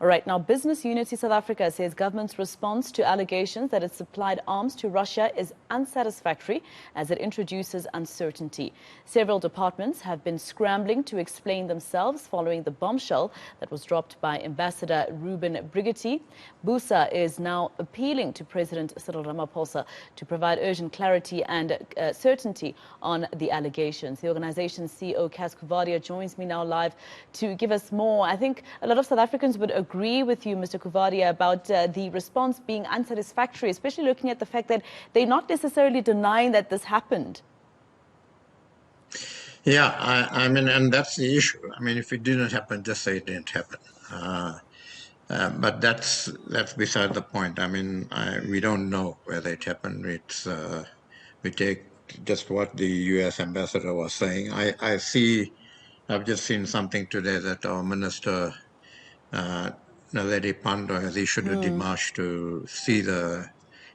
All right, now Business Unity South Africa says government's response to allegations that it supplied arms to Russia is unsatisfactory as it introduces uncertainty. Several departments have been scrambling to explain themselves following the bombshell that was dropped by Ambassador Ruben Brigitte. Busa is now appealing to President Cyril Ramaphosa to provide urgent clarity and certainty on the allegations. The organization's CEO Cas Coovadia joins me now live to give us more. I think a lot of South Africans would agree with you, Mr. Coovadia, about the response being unsatisfactory, especially looking at the fact that they're not necessarily denying that this happened. Yeah, I mean, and that's the issue. I mean, if it didn't happen, just say it didn't happen. But that's beside the point. I mean, we don't know whether it happened. It's we take just what the U.S. ambassador was saying. I've just seen something today that our minister, Naledi Pandor, has issued a démarche to see the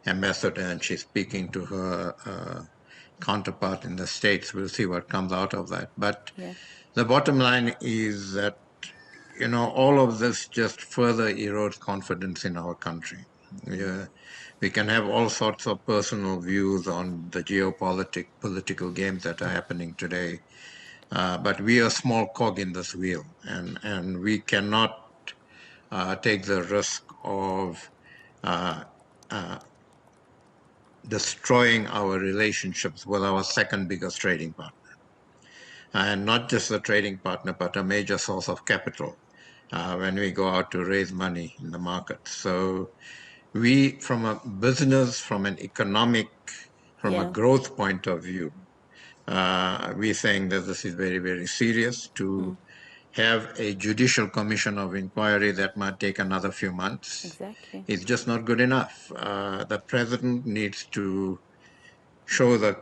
ambassador, and she's speaking to her counterpart in the States. We'll see what comes out of that. But the bottom line is that, you know, all of this just further erodes confidence in our country. We can have all sorts of personal views on the political games that are happening today, but we are a small cog in this wheel, and we cannot take the risk of destroying our relationships with our second biggest trading partner. And not just a trading partner, but a major source of capital when we go out to raise money in the market. So we, from a business, from an economic, from a growth point of view, we're saying that this is very, very serious. To have a judicial commission of inquiry that might take another few months is just not good enough. The president needs to show the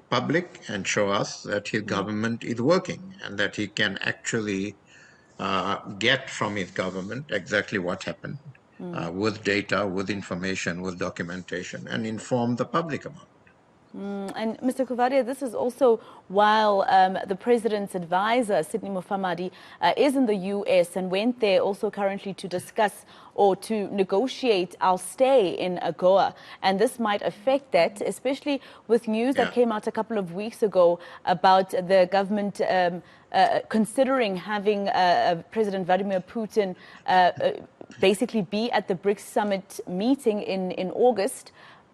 public and show us that his government is working and that he can actually get from his government exactly what happened with data, with information, with documentation, and inform the public about it. And Mr. Coovadia, this is also while the president's advisor, Sidney Mufamadi, is in the U.S. and went there also currently to discuss or to negotiate our stay in AGOA. And this might affect that, especially with news that came out a couple of weeks ago about the government considering having President Vladimir Putin basically be at the BRICS summit meeting in August,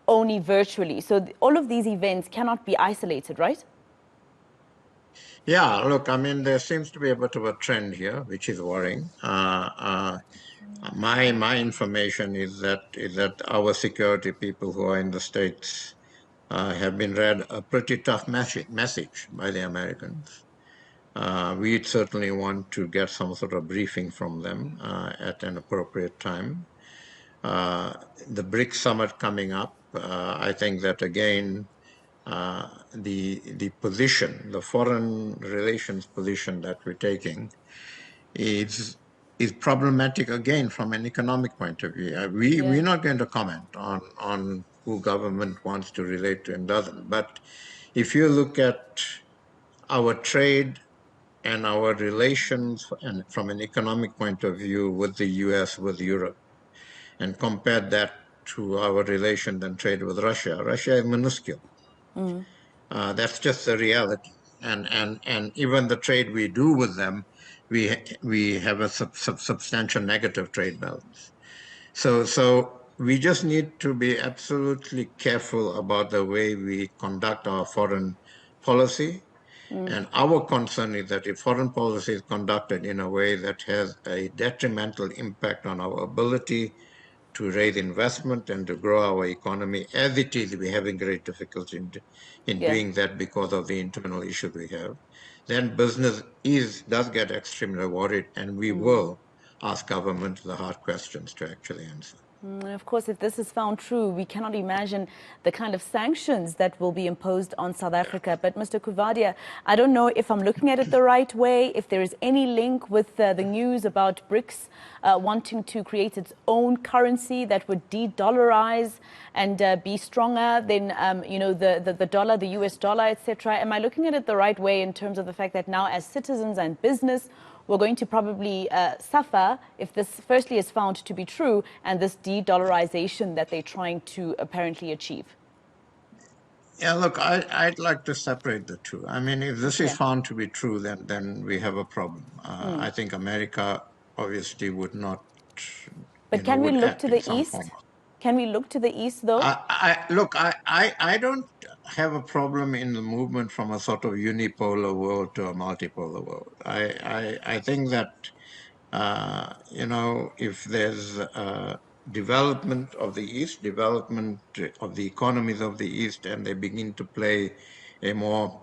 only virtually. So all of these events cannot be isolated, right? Yeah, look, I mean, there seems to be a bit of a trend here, which is worrying. My information is that our security people who are in the States have been read a pretty tough message by the Americans. We'd certainly want to get some sort of briefing from them at an appropriate time. The BRICS summit coming up, I think that again, the position, the foreign relations position that we're taking is problematic again from an economic point of view. We're not going to comment on who government wants to relate to and doesn't. But if you look at our trade and our relations and from an economic point of view with the US, with Europe, and compare that to our relations and trade with Russia, Russia is minuscule. That's just the reality. And even the trade we do with them, we have a substantial negative trade balance. So we just need to be absolutely careful about the way we conduct our foreign policy. And our concern is that if foreign policy is conducted in a way that has a detrimental impact on our ability to raise investment and to grow our economy, as it is, we're having great difficulty in doing that because of the internal issues we have, then business does get extremely worried, and we will ask government the hard questions to actually answer. And of course, if this is found true, we cannot imagine the kind of sanctions that will be imposed on South Africa. But Mr. Coovadia, I don't know if I'm looking at it the right way, if there is any link with the news about BRICS wanting to create its own currency that would de-dollarize and be stronger than, you know, the dollar, the US dollar, etc. Am I looking at it the right way in terms of the fact that now as citizens and business, we're going to probably suffer if this firstly is found to be true and this de-dollarization that they're trying to apparently achieve? Yeah, look, I'd like to separate the two. I mean, if this is Okay. found to be true, then we have a problem. I think America obviously would not, But can we would look to act in the some form. east? Can we look to the east, though? Look, I don't have a problem in the movement from a sort of unipolar world to a multipolar world. I think that if there's development of the East, development of the economies of the East, and they begin to play a more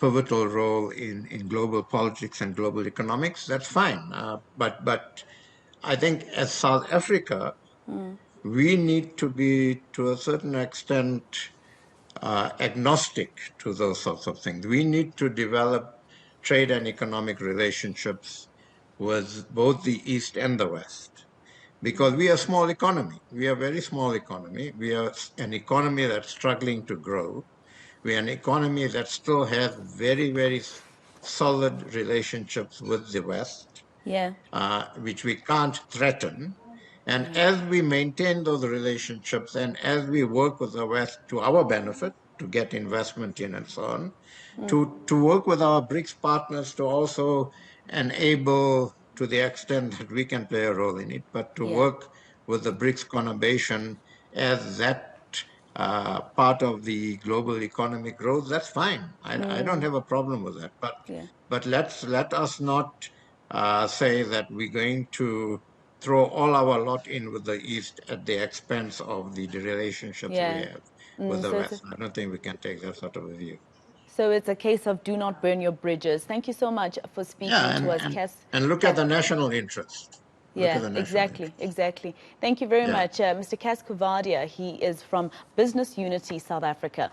pivotal role in global politics and global economics, that's fine. But I think as South Africa, we need to be, to a certain extent, agnostic to those sorts of things. We need to develop trade and economic relationships with both the East and the West because we are a small economy. We are a very small economy. We are an economy that's struggling to grow. We are an economy that still has very, very solid relationships with the West, Yeah. which we can't threaten. And as we maintain those relationships and as we work with the West to our benefit, to get investment in and so on, to work with our BRICS partners to also enable, to the extent that we can play a role in it, but to Yeah. work with the BRICS conurbation as that part of the global economic growth, that's fine. I don't have a problem with that. Yeah. But let us not say that we're going to throw all our lot in with the East at the expense of the relationships we Yeah. have with the So it's a, West. I don't think we can take that sort of a view. so it's a case of do not burn your bridges. Thank you so much for Yeah, speaking to us, Cas. and look at Cas. the national interest. Look at Yeah, the national exactly, interest. exactly. Thank you very Yeah. much. Mr. Cas Coovadia, he is from Business Unity South Africa.